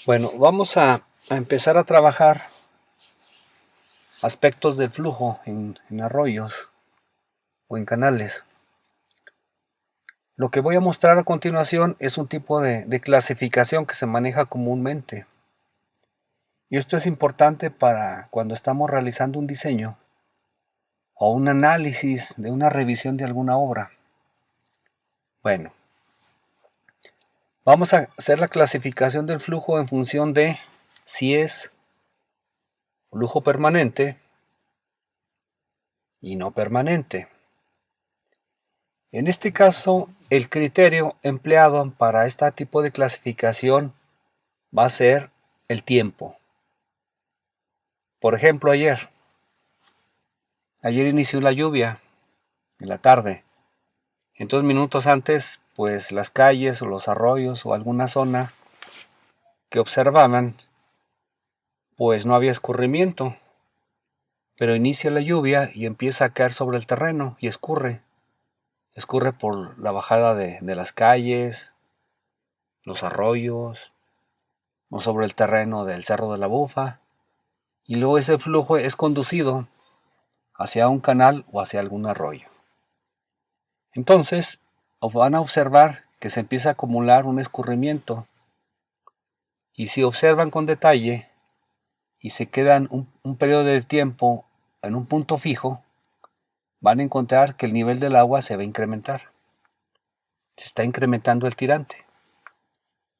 Bueno, vamos a empezar a trabajar aspectos del flujo en arroyos o en canales. Lo que voy a mostrar a continuación es un tipo de clasificación que se maneja comúnmente. Y esto es importante para cuando estamos realizando un diseño o un análisis de una revisión de alguna obra. Bueno, vamos a hacer la clasificación del flujo en función de si es flujo permanente y no permanente. En este caso, el criterio empleado para este tipo de clasificación va a ser el tiempo. Por ejemplo, ayer inició la lluvia en la tarde. Entonces, minutos antes, pues las calles o los arroyos o alguna zona que observaban, pues no había escurrimiento. Pero inicia la lluvia y empieza a caer sobre el terreno y escurre. Escurre por la bajada de las calles, los arroyos, o sobre el terreno del Cerro de la Bufa. Y luego ese flujo es conducido hacia un canal o hacia algún arroyo. Entonces, van a observar que se empieza a acumular un escurrimiento. Y si observan con detalle y se quedan un periodo de tiempo en un punto fijo, van a encontrar que el nivel del agua se va a incrementar. Se está incrementando el tirante.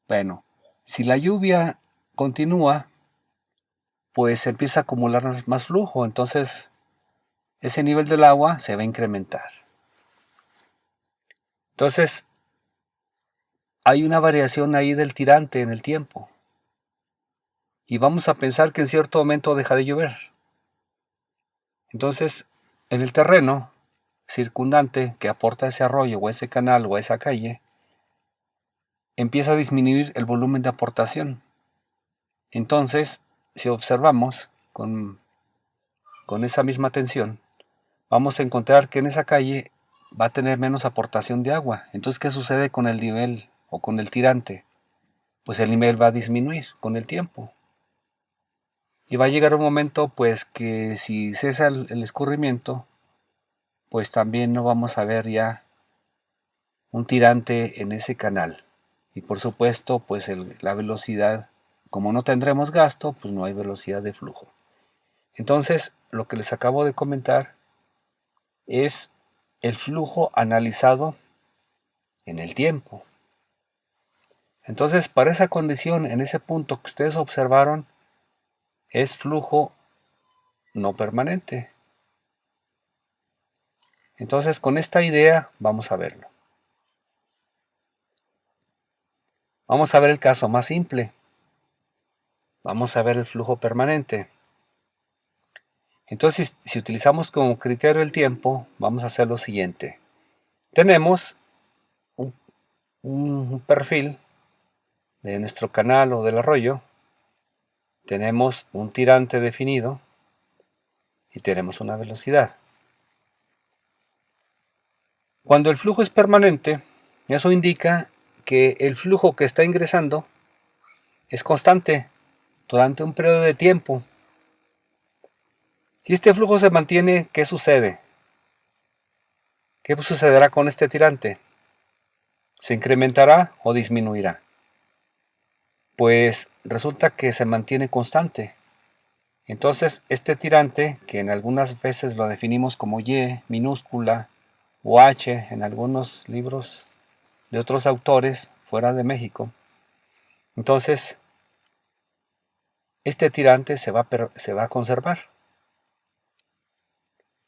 Bueno, si la lluvia continúa, pues se empieza a acumular más flujo, entonces ese nivel del agua se va a incrementar. Entonces, hay una variación ahí del tirante en el tiempo. Y vamos a pensar que en cierto momento deja de llover. Entonces, en el terreno circundante que aporta ese arroyo o ese canal o esa calle, empieza a disminuir el volumen de aportación. Entonces, si observamos con esa misma tensión, vamos a encontrar que en esa calle va a tener menos aportación de agua. Entonces, ¿qué sucede con el nivel o con el tirante? Pues el nivel va a disminuir con el tiempo. Y va a llegar un momento pues que si cesa el escurrimiento, pues también no vamos a ver ya un tirante en ese canal. Y por supuesto pues la velocidad, como no tendremos gasto, pues no hay velocidad de flujo. Entonces lo que les acabo de comentar es el flujo analizado en el tiempo. Entonces para esa condición, en ese punto que ustedes observaron, es flujo no permanente. Entonces con esta idea vamos a verlo. Vamos a ver el caso más simple. Vamos a ver el flujo permanente. Entonces, si utilizamos como criterio el tiempo, vamos a hacer lo siguiente. Tenemos un perfil de nuestro canal o del arroyo. Tenemos un tirante definido y tenemos una velocidad. Cuando el flujo es permanente, eso indica que el flujo que está ingresando es constante durante un periodo de tiempo. Si este flujo se mantiene, ¿qué sucede? ¿Qué sucederá con este tirante? ¿Se incrementará o disminuirá? Pues resulta que se mantiene constante. Entonces, este tirante, que en algunas veces lo definimos como Y minúscula o H en algunos libros de otros autores fuera de México, entonces este tirante se va a conservar.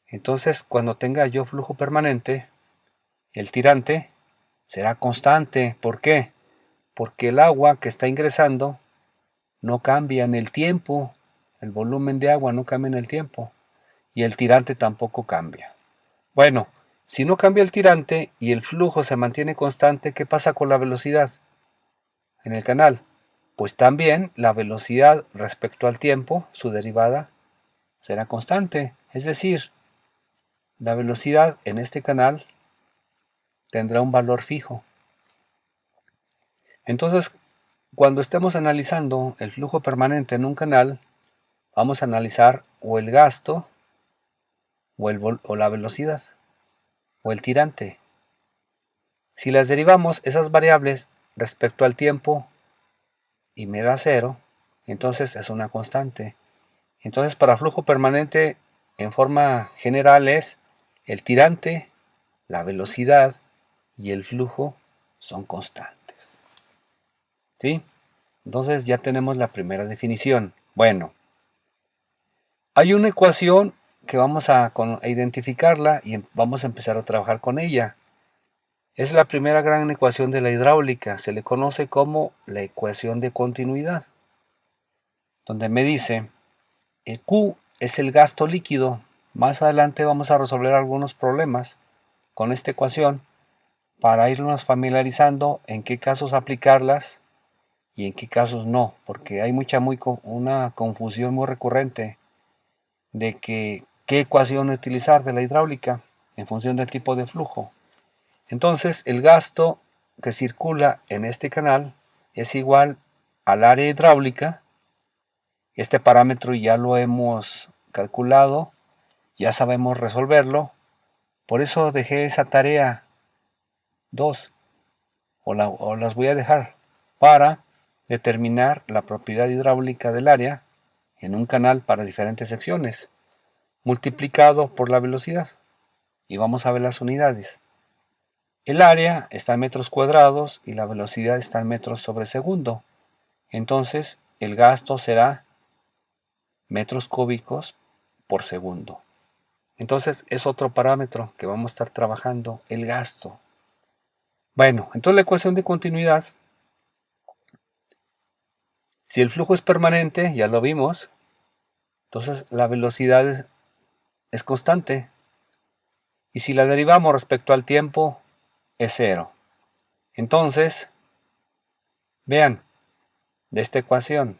Entonces, cuando tenga yo flujo permanente, el tirante será constante. ¿Por qué? Porque el agua que está ingresando no cambia en el tiempo, el volumen de agua no cambia en el tiempo y el tirante tampoco cambia. Bueno, si no cambia el tirante y el flujo se mantiene constante, ¿qué pasa con la velocidad en el canal? Pues también la velocidad respecto al tiempo, su derivada, será constante. Es decir, la velocidad en este canal tendrá un valor fijo. Entonces, cuando estemos analizando el flujo permanente en un canal, vamos a analizar o el gasto, o la velocidad, o el tirante. Si las derivamos esas variables respecto al tiempo y me da 0, entonces es una constante. Entonces para flujo permanente en forma general es el tirante, la velocidad y el flujo son constantes. ¿Sí? Entonces ya tenemos la primera definición. Bueno, hay una ecuación que vamos a identificarla y vamos a empezar a trabajar con ella. Es la primera gran ecuación de la hidráulica, se le conoce como la ecuación de continuidad, donde me dice, el Q es el gasto líquido. Más adelante vamos a resolver algunos problemas con esta ecuación para irnos familiarizando en qué casos aplicarlas y en qué casos no, porque hay una confusión muy recurrente de qué ecuación utilizar de la hidráulica en función del tipo de flujo. Entonces, el gasto que circula en este canal es igual al área hidráulica. Este parámetro ya lo hemos calculado, ya sabemos resolverlo. Por eso dejé esa tarea 2, o las voy a dejar, para determinar la propiedad hidráulica del área en un canal para diferentes secciones, multiplicado por la velocidad. Y vamos a ver las unidades. El área está en metros cuadrados y la velocidad está en metros sobre segundo. Entonces, el gasto será metros cúbicos por segundo. Entonces, es otro parámetro que vamos a estar trabajando, el gasto. Bueno, entonces la ecuación de continuidad, si el flujo es permanente, ya lo vimos, entonces la velocidad es constante. Y si la derivamos respecto al tiempo, es 0. Entonces, vean, de esta ecuación,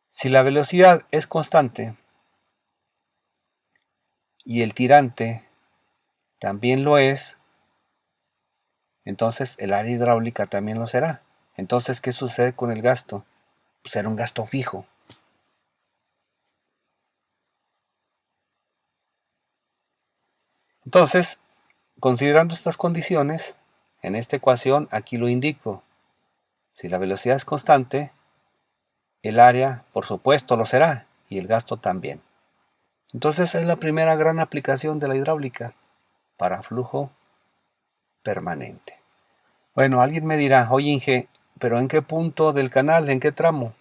si la velocidad es constante y el tirante también lo es, entonces el área hidráulica también lo será. Entonces, ¿qué sucede con el gasto? Pues será un gasto fijo. Entonces, considerando estas condiciones, en esta ecuación aquí lo indico. Si la velocidad es constante, el área, por supuesto, lo será, y el gasto también. Entonces es la primera gran aplicación de la hidráulica para flujo permanente. Bueno, alguien me dirá, oye Inge, ¿pero en qué punto del canal? ¿En qué tramo?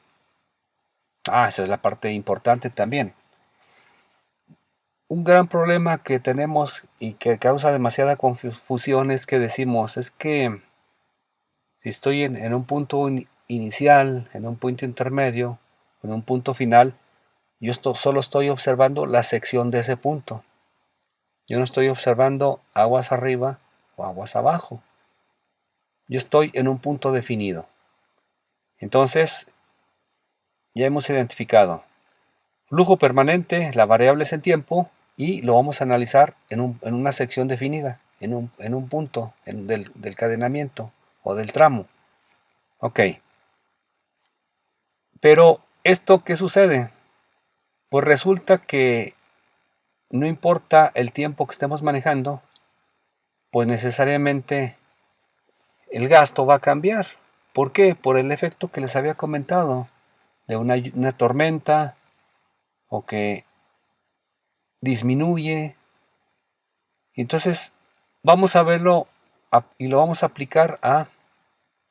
Esa es la parte importante también. Un gran problema que tenemos y que causa demasiada confusión es que decimos, es que si estoy en un punto inicial, en un punto intermedio, en un punto final, yo solo estoy observando la sección de ese punto. Yo no estoy observando aguas arriba o aguas abajo. Yo estoy en un punto definido. Entonces, ya hemos identificado flujo permanente, la variable es en tiempo, y lo vamos a analizar en una sección definida, en un punto del cadenamiento o del tramo. Ok. Pero, ¿esto qué sucede? Pues resulta que no importa el tiempo que estemos manejando, pues necesariamente el gasto va a cambiar. ¿Por qué? Por el efecto que les había comentado de una tormenta, o que disminuye. Entonces vamos a verlo y lo vamos a aplicar a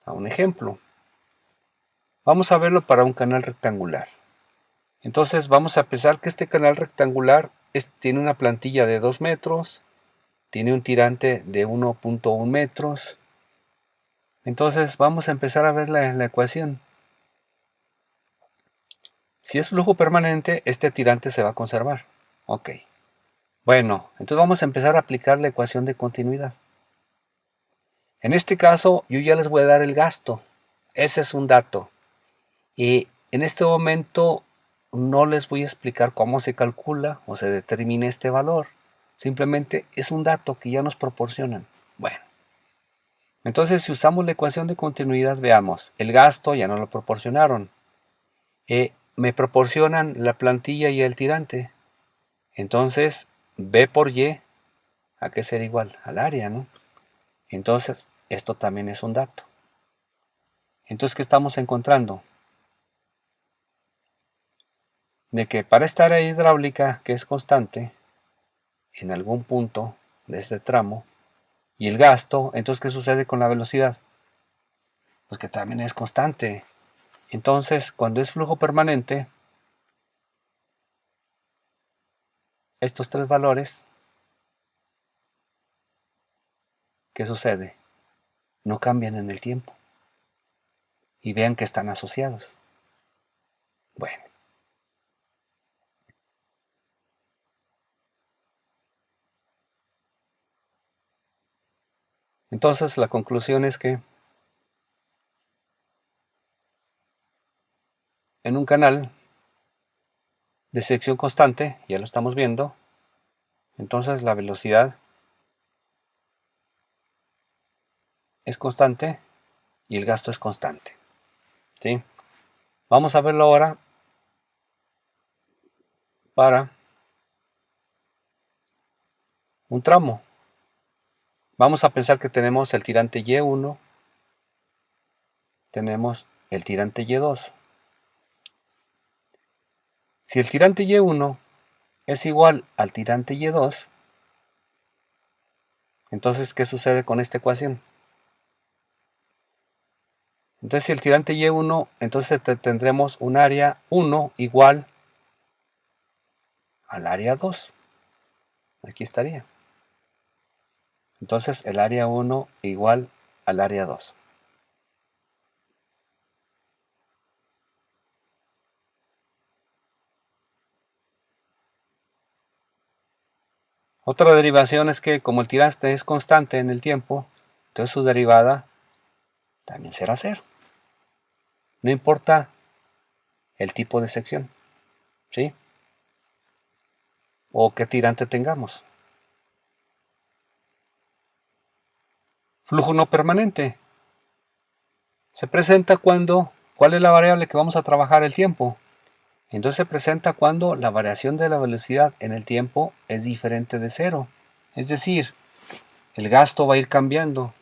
un ejemplo. Vamos a verlo para un canal rectangular. Entonces vamos a pensar que este canal rectangular tiene una plantilla de 2 metros, tiene un tirante de 1.1 metros. Entonces vamos a empezar a ver la ecuación. Si es flujo permanente, este tirante se va a conservar. Ok. Bueno, entonces vamos a empezar a aplicar la ecuación de continuidad. En este caso, yo ya les voy a dar el gasto. Ese es un dato. Y en este momento no les voy a explicar cómo se calcula o se determina este valor. Simplemente es un dato que ya nos proporcionan. Bueno, Entonces, si usamos la ecuación de continuidad, veamos, el gasto ya no lo proporcionaron. Me proporcionan la plantilla y el tirante. Entonces, B por Y, ¿a qué será igual? Al área, ¿no? Entonces, esto también es un dato. Entonces, ¿qué estamos encontrando? De que para esta área hidráulica, que es constante, en algún punto de este tramo, y el gasto, entonces, ¿qué sucede con la velocidad? Pues que también es constante. Entonces, cuando es flujo permanente, estos tres valores, ¿qué sucede? No cambian en el tiempo. Y vean que están asociados. Bueno. Entonces, la conclusión es que en un canal de sección constante, ya lo estamos viendo, entonces la velocidad es constante y el gasto es constante. ¿Sí? Vamos a verlo ahora para un tramo. Vamos a pensar que tenemos el tirante Y1, tenemos el tirante Y2. Si el tirante Y1 es igual al tirante Y2, entonces, ¿qué sucede con esta ecuación? Entonces, si el tirante Y1, entonces tendremos un área 1 igual al área 2. Aquí estaría. Entonces, el área 1 igual al área 2. Otra derivación es que como el tirante es constante en el tiempo, entonces su derivada también será cero. No importa el tipo de sección, ¿sí? O qué tirante tengamos. Flujo no permanente. Se presenta cuando, ¿cuál es la variable que vamos a trabajar? El tiempo. Entonces se presenta cuando la variación de la velocidad en el tiempo es diferente de cero. Es decir, el gasto va a ir cambiando.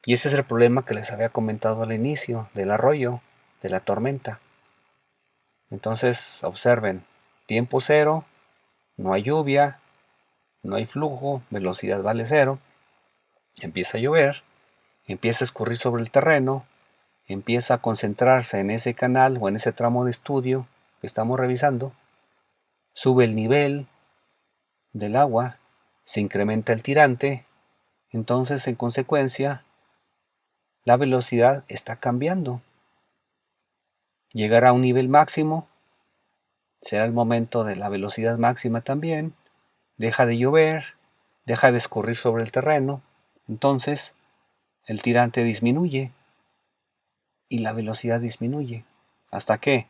Y ese es el problema que les había comentado al inicio del arroyo, de la tormenta. Entonces, observen, tiempo cero, no hay lluvia, no hay flujo, velocidad vale cero, empieza a llover, empieza a escurrir sobre el terreno, empieza a concentrarse en ese canal o en ese tramo de estudio que estamos revisando, sube el nivel del agua, se incrementa el tirante, entonces en consecuencia la velocidad está cambiando. Llegará a un nivel máximo, será el momento de la velocidad máxima también, deja de llover, deja de escurrir sobre el terreno, entonces el tirante disminuye y la velocidad disminuye. ¿Hasta qué?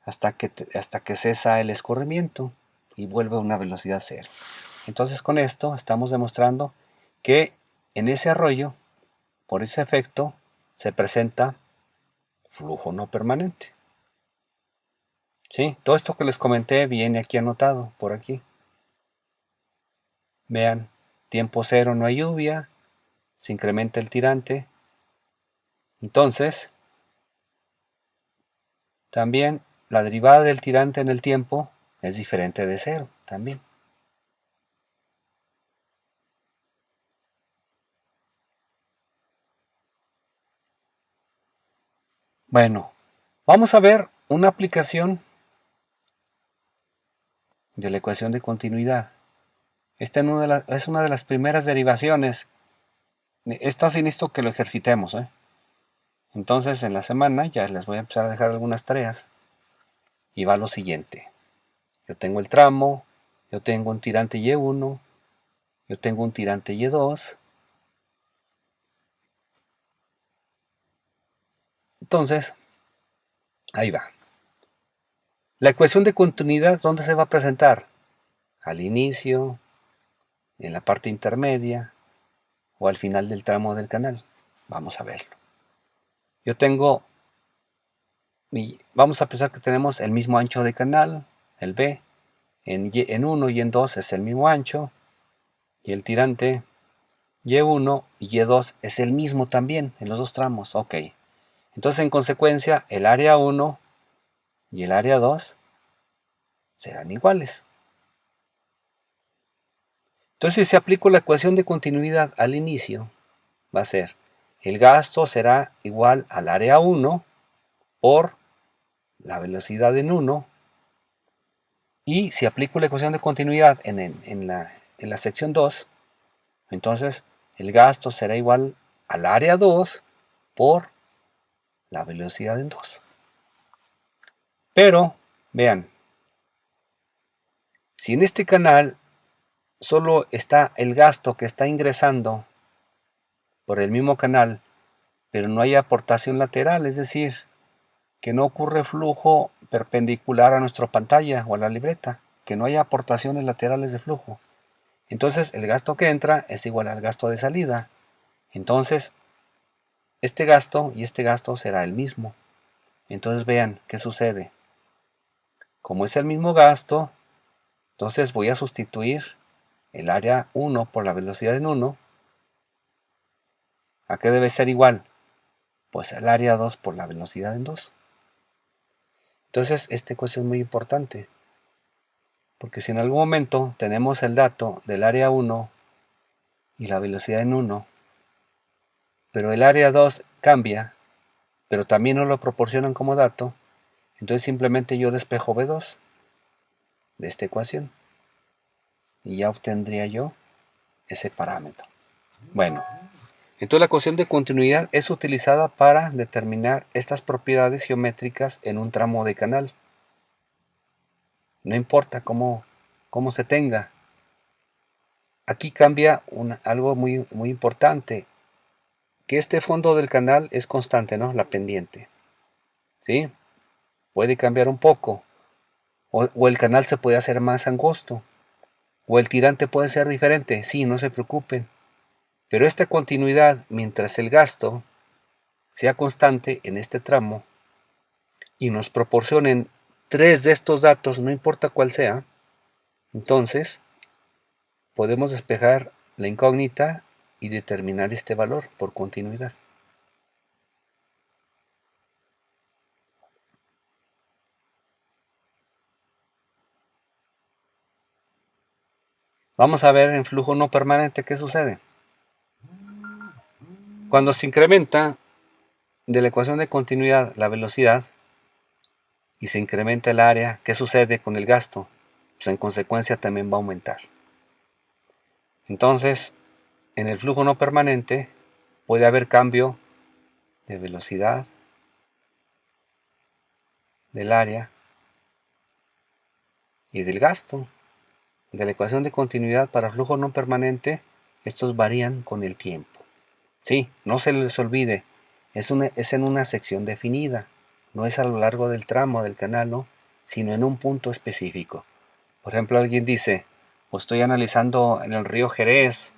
Hasta que cesa el escurrimiento y vuelve a una velocidad cero. Entonces con esto estamos demostrando que en ese arroyo, por ese efecto, se presenta flujo no permanente. ¿Sí? Todo esto que les comenté viene aquí anotado, por aquí. Vean, tiempo cero no hay lluvia, se incrementa el tirante. Entonces, también la derivada del tirante en el tiempo es diferente de cero, también. Bueno, vamos a ver una aplicación de la ecuación de continuidad. Esta es una de las primeras derivaciones. Esta sí necesito que lo ejercitemos, ¿eh? Entonces en la semana ya les voy a empezar a dejar algunas tareas. Y va lo siguiente. Yo tengo el tramo, yo tengo un tirante Y1, yo tengo un tirante Y2. Entonces, ahí va. La ecuación de continuidad, ¿dónde se va a presentar? Al inicio, en la parte intermedia o al final del tramo del canal. Vamos a verlo. Yo tengo, vamos a pensar que tenemos el mismo ancho de canal, el B. En 1 y en 2 es el mismo ancho, y el tirante Y1 y Y2 es el mismo también en los dos tramos. Ok. Entonces, en consecuencia, el área 1 y el área 2 serán iguales. Entonces, si aplico la ecuación de continuidad al inicio, va a ser, el gasto será igual al área 1 por la velocidad en 1. Y si aplico la ecuación de continuidad en la sección 2, entonces el gasto será igual al área 2 por la velocidad en 2. Pero, vean, si en este canal solo está el gasto que está ingresando por el mismo canal, pero no hay aportación lateral, es decir, que no ocurre flujo perpendicular a nuestra pantalla o a la libreta, que no haya aportaciones laterales de flujo. Entonces el gasto que entra es igual al gasto de salida. Entonces este gasto y este gasto será el mismo. Entonces vean qué sucede. Como es el mismo gasto, entonces voy a sustituir el área 1 por la velocidad en 1. ¿A qué debe ser igual? Pues el área 2 por la velocidad en 2. Entonces esta ecuación es muy importante, porque si en algún momento tenemos el dato del área 1 y la velocidad en 1, pero el área 2 cambia, pero también nos lo proporcionan como dato, entonces simplemente yo despejo B2 de esta ecuación y ya obtendría yo ese parámetro. Bueno, entonces la ecuación de continuidad es utilizada para determinar estas propiedades geométricas en un tramo de canal. No importa cómo se tenga. Aquí cambia algo muy importante, que este fondo del canal es constante, ¿no? La pendiente. ¿Sí? Puede cambiar un poco. O el canal se puede hacer más angosto. O el tirante puede ser diferente. Sí, no se preocupen. Pero esta continuidad, mientras el gasto sea constante en este tramo y nos proporcionen 3 de estos datos, no importa cuál sea, entonces podemos despejar la incógnita y determinar este valor por continuidad. Vamos a ver en flujo no permanente qué sucede. Cuando se incrementa de la ecuación de continuidad la velocidad y se incrementa el área, ¿qué sucede con el gasto? Pues en consecuencia también va a aumentar. Entonces, en el flujo no permanente puede haber cambio de velocidad, del área y del gasto. De la ecuación de continuidad para flujo no permanente, estos varían con el tiempo. Sí, no se les olvide, es en una sección definida, no es a lo largo del tramo del canal, ¿no? Sino en un punto específico. Por ejemplo, alguien dice, pues estoy analizando en el río Jerez,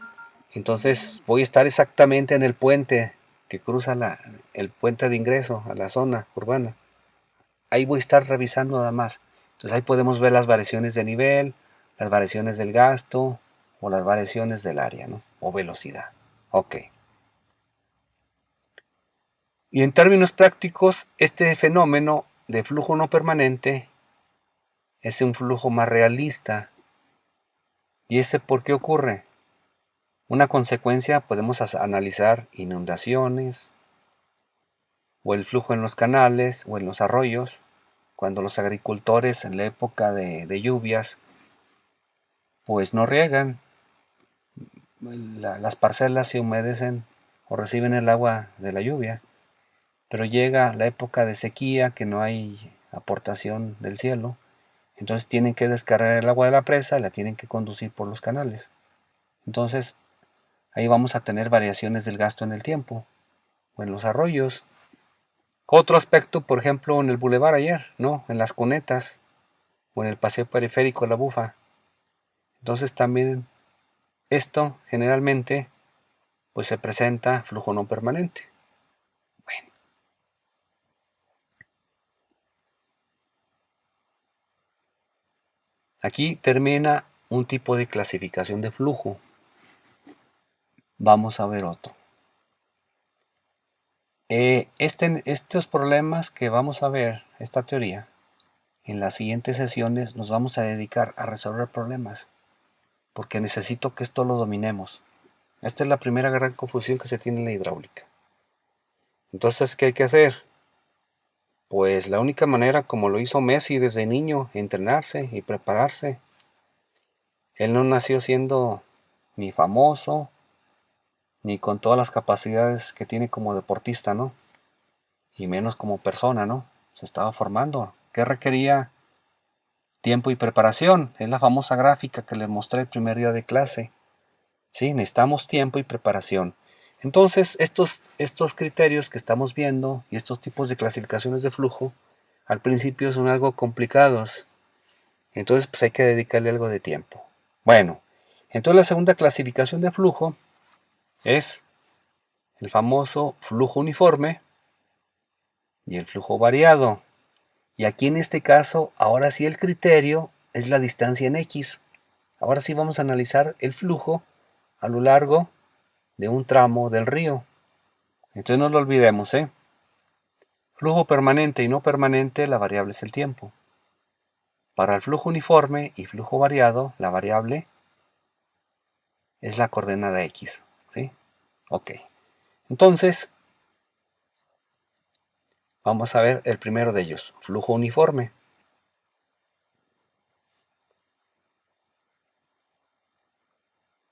entonces voy a estar exactamente en el puente que cruza el puente de ingreso a la zona urbana. Ahí voy a estar revisando nada más. Entonces ahí podemos ver las variaciones de nivel, las variaciones del gasto o las variaciones del área, ¿no? O velocidad. Ok. Y en términos prácticos, este fenómeno de flujo no permanente es un flujo más realista. ¿Y ese por qué ocurre? Una consecuencia podemos analizar inundaciones o el flujo en los canales o en los arroyos, cuando los agricultores en la época de lluvias pues no riegan, las parcelas se humedecen o reciben el agua de la lluvia, pero llega la época de sequía que no hay aportación del cielo, entonces tienen que descargar el agua de la presa y la tienen que conducir por los canales. Entonces ahí vamos a tener variaciones del gasto en el tiempo o en los arroyos. Otro aspecto, por ejemplo, en el bulevar ayer, ¿no? En las cunetas o en el paseo periférico La Bufa. Entonces también esto generalmente pues se presenta flujo no permanente. Bueno. Aquí termina un tipo de clasificación de flujo. Vamos a ver otro. Estos problemas que vamos a ver, esta teoría, en las siguientes sesiones nos vamos a dedicar a resolver problemas, porque necesito que esto lo dominemos. Esta es la primera gran confusión que se tiene en la hidráulica. Entonces, ¿qué hay que hacer? Pues la única manera, como lo hizo Messi desde niño, entrenarse y prepararse. Él no nació siendo ni famoso, ni con todas las capacidades que tiene como deportista, ¿no? Y menos como persona, ¿no? Se estaba formando. ¿Qué requería? Tiempo y preparación. Es la famosa gráfica que les mostré el primer día de clase. Sí, necesitamos tiempo y preparación. Entonces, estos criterios que estamos viendo y estos tipos de clasificaciones de flujo, al principio son algo complicados. Entonces, pues hay que dedicarle algo de tiempo. Bueno, entonces la segunda clasificación de flujo es el famoso flujo uniforme y el flujo variado. Y aquí en este caso, ahora sí el criterio es la distancia en X. Ahora sí vamos a analizar el flujo a lo largo de un tramo del río. Entonces no lo olvidemos, ¿eh? Flujo permanente y no permanente, la variable es el tiempo. Para el flujo uniforme y flujo variado, la variable es la coordenada X, ¿sí? Ok. Entonces, vamos a ver el primero de ellos, flujo uniforme.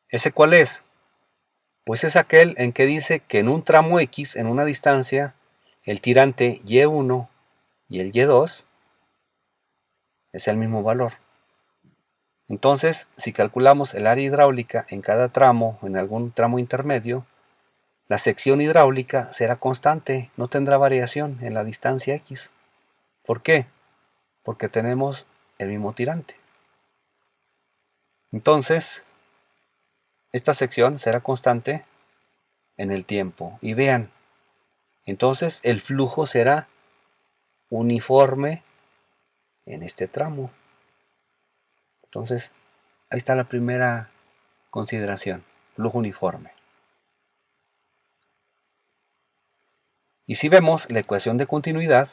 ¿Ese cuál es? Pues es aquel en que dice que en un tramo X, en una distancia, el tirante Y1 y el Y2 es el mismo valor. Entonces, si calculamos el área hidráulica en cada tramo, en algún tramo intermedio, la sección hidráulica será constante, no tendrá variación en la distancia X. ¿Por qué? Porque tenemos el mismo tirante. Entonces, esta sección será constante en el tiempo. Y vean, entonces el flujo será uniforme en este tramo. Entonces, ahí está la primera consideración, flujo uniforme. Y si vemos la ecuación de continuidad,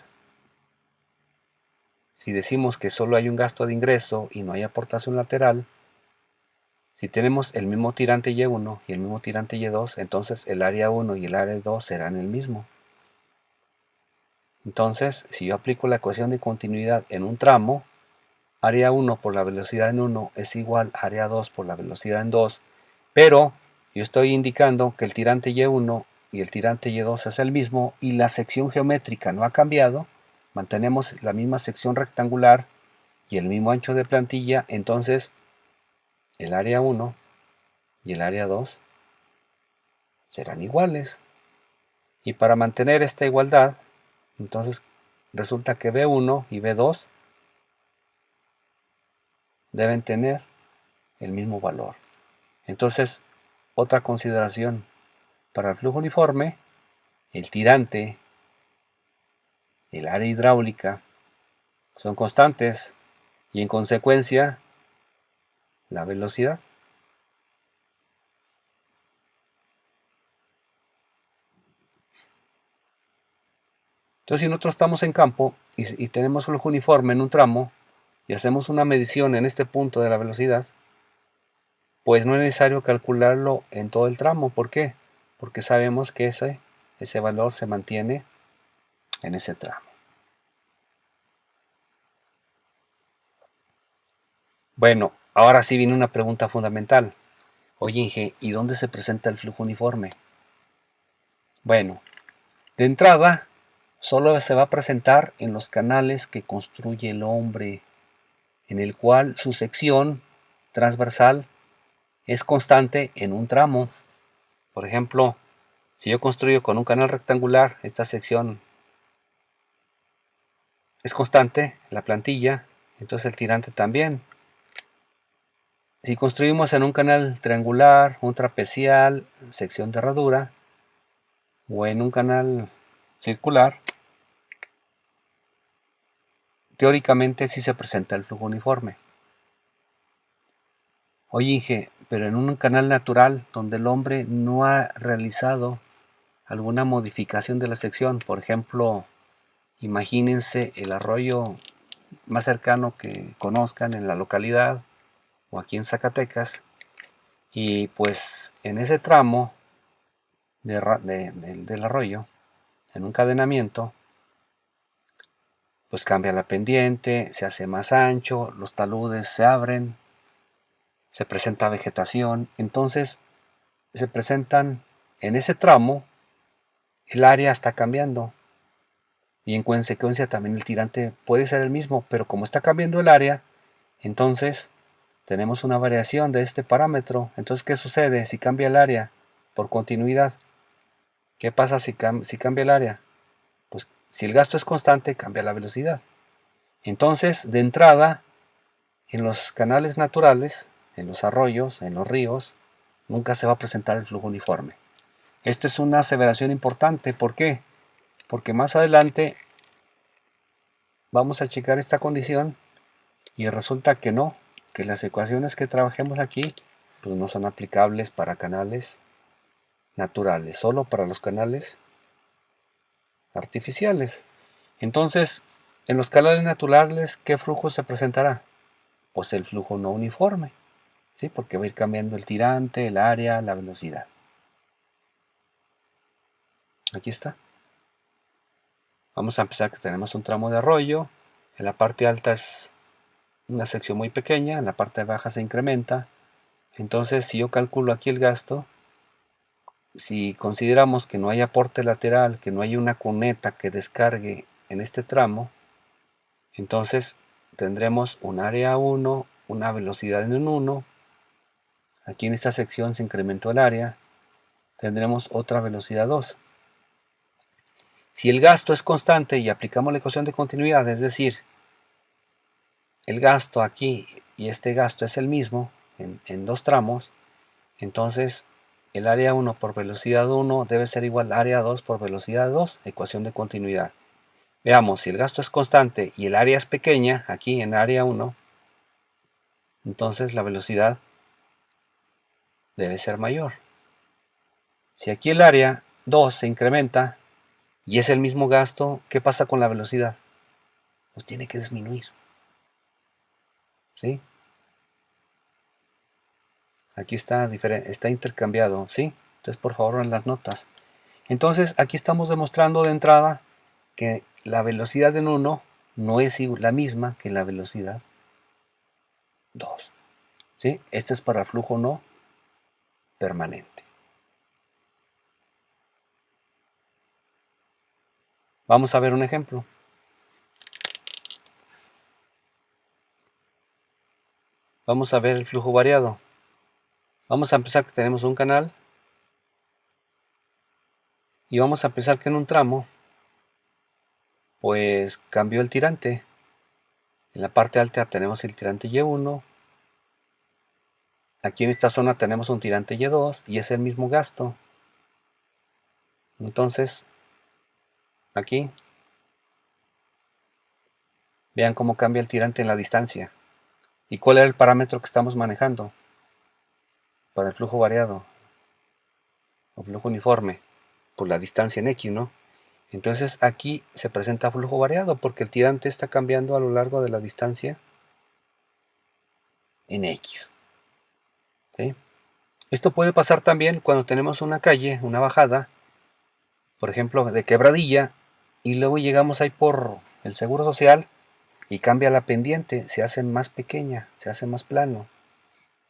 si decimos que solo hay un gasto de ingreso y no hay aportación lateral, si tenemos el mismo tirante Y1 y el mismo tirante Y2, entonces el área 1 y el área 2 serán el mismo. Entonces, si yo aplico la ecuación de continuidad en un tramo, área 1 por la velocidad en 1 es igual a área 2 por la velocidad en 2, pero yo estoy indicando que el tirante Y1 y el tirante Y2 es el mismo y la sección geométrica no ha cambiado, mantenemos la misma sección rectangular y el mismo ancho de plantilla, entonces el área 1 y el área 2 serán iguales. Y para mantener esta igualdad, entonces resulta que B1 y B2 deben tener el mismo valor. Entonces, otra consideración, para el flujo uniforme, el tirante, el área hidráulica son constantes y en consecuencia la velocidad. Entonces, si nosotros estamos en campo y tenemos flujo uniforme en un tramo y hacemos una medición en este punto de la velocidad, pues no es necesario calcularlo en todo el tramo. ¿Por qué? Porque sabemos que ese valor se mantiene en ese tramo. Bueno, ahora sí viene una pregunta fundamental. Oye, Inge, ¿y dónde se presenta el flujo uniforme? Bueno, de entrada, solo se va a presentar en los canales que construye el hombre, en el cual su sección transversal es constante en un tramo. Por ejemplo, si yo construyo con un canal rectangular, esta sección es constante, la plantilla, entonces el tirante también. Si construimos en un canal triangular, un trapezial, sección de herradura, o en un canal circular, teóricamente sí se presenta el flujo uniforme. Oye, Inge, pero en un canal natural donde el hombre no ha realizado alguna modificación de la sección, por ejemplo, imagínense el arroyo más cercano que conozcan en la localidad o aquí en Zacatecas, y pues en ese tramo del arroyo, en un cadenamiento, pues cambia la pendiente, se hace más ancho, los taludes se abren, se presenta vegetación, entonces se presentan en ese tramo, el área está cambiando y en consecuencia también el tirante puede ser el mismo, pero como está cambiando el área, entonces tenemos una variación de este parámetro. Entonces, ¿qué sucede si cambia el área por continuidad? ¿Qué pasa si cambia el área? Pues si el gasto es constante, cambia la velocidad. Entonces, de entrada, en los canales naturales, en los arroyos, en los ríos, nunca se va a presentar el flujo uniforme. Esta es una aseveración importante. ¿Por qué? Porque más adelante vamos a checar esta condición y resulta que no, que las ecuaciones que trabajemos aquí pues no son aplicables para canales naturales, solo para los canales artificiales. Entonces, en los canales naturales, ¿qué flujo se presentará? Pues el flujo no uniforme, ¿sí? Porque va a ir cambiando el tirante, el área, la velocidad. Aquí está. Vamos a empezar que tenemos un tramo de arroyo. En la parte alta es una sección muy pequeña, en la parte baja se incrementa. Entonces, si yo calculo aquí el gasto, si consideramos que no hay aporte lateral, que no hay una cuneta que descargue en este tramo, entonces tendremos un área 1, una velocidad en 1. Aquí en esta sección se incrementó el área, tendremos otra velocidad 2. Si el gasto es constante y aplicamos la ecuación de continuidad, es decir, el gasto aquí y este gasto es el mismo en dos tramos, entonces el área 1 por velocidad 1 debe ser igual a área 2 por velocidad 2, ecuación de continuidad. Veamos, si el gasto es constante y el área es pequeña, aquí en área 1, entonces la velocidad debe ser mayor. Si aquí el área 2 se incrementa y es el mismo gasto, ¿qué pasa con la velocidad? Pues tiene que disminuir. ¿Sí? Aquí está intercambiado, ¿sí? Entonces, por favor, en las notas. Entonces, aquí estamos demostrando de entrada que la velocidad en 1 no es la misma que la velocidad 2. ¿Sí? Este es para flujo no permanente. Vamos a ver un ejemplo. Vamos a ver el flujo variado. Vamos a empezar que tenemos un canal y vamos a pensar que en un tramo pues cambió el tirante. En la parte alta tenemos el tirante Y1, aquí en esta zona tenemos un tirante Y2 y es el mismo gasto. Entonces, aquí, vean cómo cambia el tirante en la distancia. ¿Y cuál era el parámetro que estamos manejando para el flujo variado o flujo uniforme? Por la distancia en X, ¿no? Entonces aquí se presenta flujo variado porque el tirante está cambiando a lo largo de la distancia en X. ¿Sí? Esto puede pasar también cuando tenemos una calle, una bajada, por ejemplo, de Quebradilla, y luego llegamos ahí por el Seguro Social y cambia la pendiente, se hace más pequeña, se hace más plano.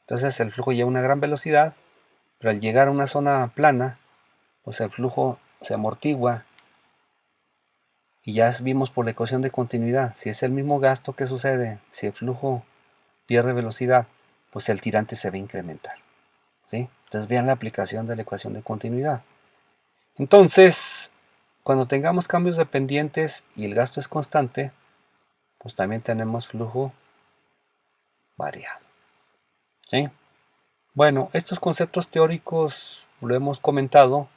Entonces el flujo lleva una gran velocidad, pero al llegar a una zona plana, pues el flujo se amortigua y ya vimos por la ecuación de continuidad, si es el mismo gasto, ¿qué sucede? Si el flujo pierde velocidad, pues el tirante se va a incrementar. ¿Sí? Entonces vean la aplicación de la ecuación de continuidad. Entonces, cuando tengamos cambios de pendientes y el gasto es constante, pues también tenemos flujo variado. ¿sí? Bueno, estos conceptos teóricos lo hemos comentado,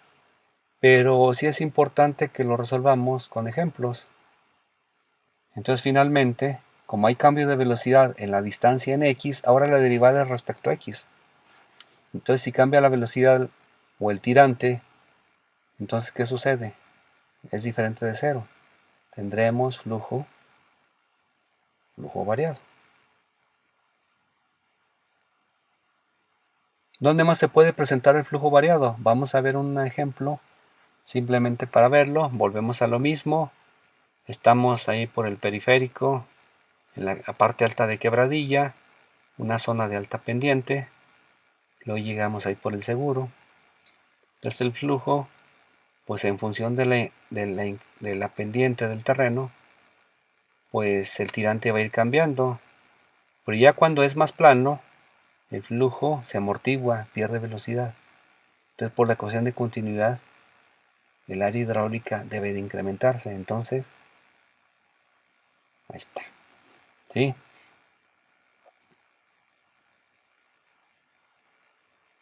pero sí es importante que lo resolvamos con ejemplos. Entonces, finalmente, como hay cambio de velocidad en la distancia en x, ahora la derivada es respecto a x. Entonces, si cambia la velocidad o el tirante, entonces, ¿qué sucede? Es diferente de cero. Tendremos flujo variado. ¿Dónde más se puede presentar el flujo variado? Vamos a ver un ejemplo simplemente para verlo. Volvemos a lo mismo. Estamos ahí por el periférico, en la parte alta de Quebradilla, una zona de alta pendiente. Luego llegamos ahí por el seguro. Entonces el flujo, pues en función de la pendiente del terreno, pues el tirante va a ir cambiando. Pero ya cuando es más plano, el flujo se amortigua, pierde velocidad. Entonces por la ecuación de continuidad, el área hidráulica debe de incrementarse. Entonces, ahí está. ¿Sí?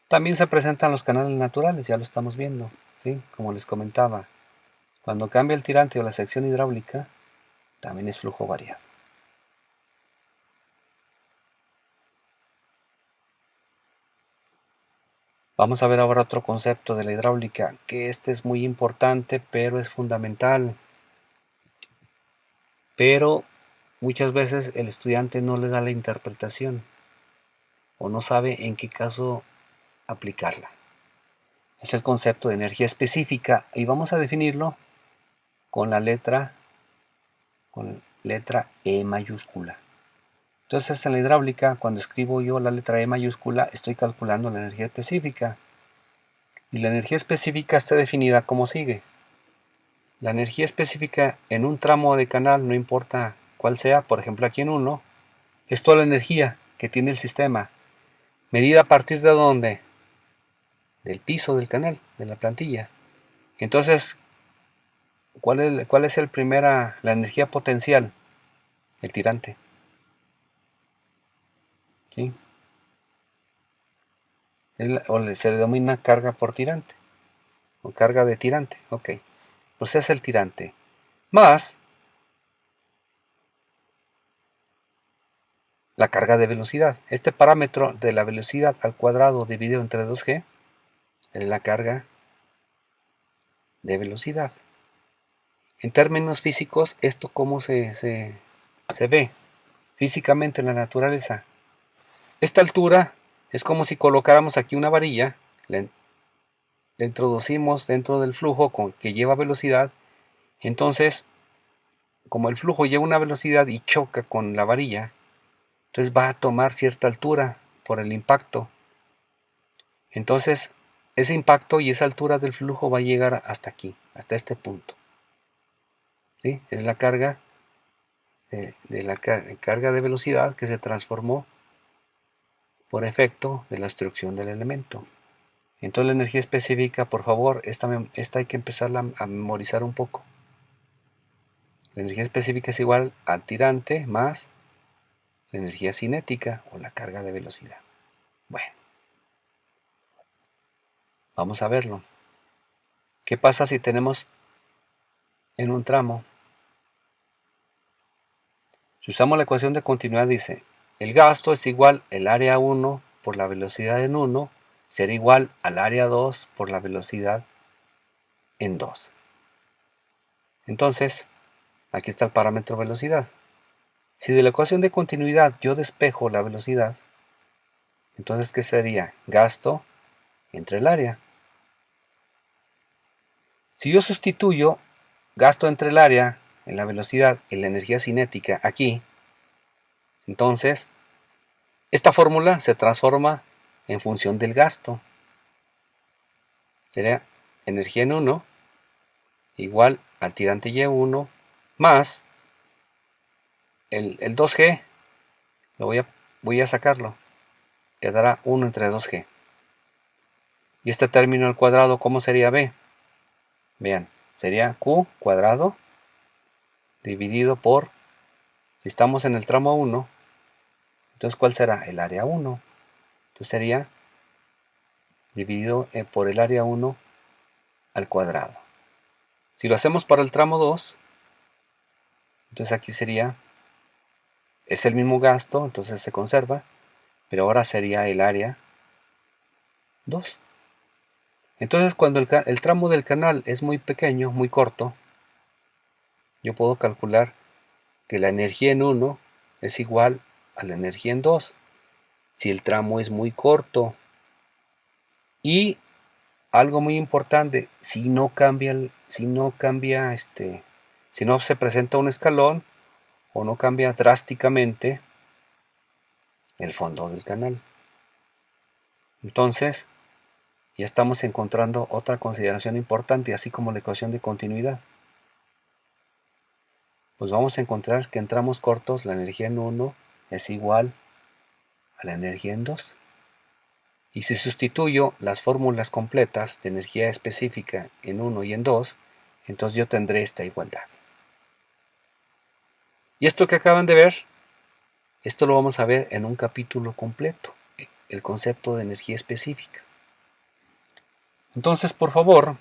También se presentan los canales naturales, ya lo estamos viendo. ¿Sí? Como les comentaba, cuando cambia el tirante o la sección hidráulica, también es flujo variado. Vamos a ver ahora otro concepto de la hidráulica, que este es muy importante, pero es fundamental. Pero muchas veces el estudiante no le da la interpretación o no sabe en qué caso aplicarla. Es el concepto de energía específica y vamos a definirlo con la letra E mayúscula. Entonces en la hidráulica, cuando escribo yo la letra E mayúscula, estoy calculando la energía específica. Y la energía específica está definida como sigue. La energía específica en un tramo de canal, no importa cuál sea, por ejemplo aquí en uno, es toda la energía que tiene el sistema, medida a partir de dónde, del piso del canal, de la plantilla. Entonces, ¿cuál es la energía potencial? El tirante. ¿Sí? Se le denomina carga por tirante, o carga de tirante, ok. Pues es el tirante, más la carga de velocidad. Este parámetro de la velocidad al cuadrado dividido entre 2g es la carga de velocidad. En términos físicos, ¿esto cómo se ve físicamente en la naturaleza? Esta altura es como si colocáramos aquí una varilla, la introducimos dentro del flujo que lleva velocidad. Entonces, como el flujo lleva una velocidad y choca con la varilla, entonces va a tomar cierta altura por el impacto. Entonces, ese impacto y esa altura del flujo va a llegar hasta aquí, hasta este punto. ¿Sí? Es la carga carga de velocidad que se transformó por efecto de la obstrucción del elemento. Entonces la energía específica, por favor, esta hay que empezarla a memorizar un poco. La energía específica es igual al tirante más la energía cinética o la carga de velocidad. Bueno, vamos a verlo. ¿Qué pasa si tenemos en un tramo? Si usamos la ecuación de continuidad, dice, el gasto es igual el área 1 por la velocidad en 1, será igual al área 2 por la velocidad en 2. Entonces, aquí está el parámetro velocidad. Si de la ecuación de continuidad yo despejo la velocidad, entonces ¿qué sería? Gasto entre el área. Si yo sustituyo gasto entre el área en la velocidad y la energía cinética aquí, entonces esta fórmula se transforma en función del gasto. Sería energía en 1 igual al tirante Y1 más el 2G, voy a sacarlo, quedará 1 entre 2G. Y este término al cuadrado, ¿cómo sería B? Vean, sería Q cuadrado dividido por, si estamos en el tramo 1, entonces ¿cuál será? El área 1. Entonces sería dividido por el área 1 al cuadrado. Si lo hacemos para el tramo 2, entonces aquí sería, es el mismo gasto, entonces se conserva, pero ahora sería el área 2. Entonces cuando el tramo del canal es muy pequeño, muy corto, yo puedo calcular que la energía en 1 es igual a la energía en 2. Si el tramo es muy corto. Y algo muy importante, si no se presenta un escalón o no cambia drásticamente el fondo del canal. Entonces, ya estamos encontrando otra consideración importante, así como la ecuación de continuidad. Pues vamos a encontrar que en tramos cortos la energía en 1 es igual a la energía en 2. Y si sustituyo las fórmulas completas de energía específica en 1 y en 2, entonces yo tendré esta igualdad. Y esto que acaban de ver, esto lo vamos a ver en un capítulo completo, el concepto de energía específica. Entonces, por favor,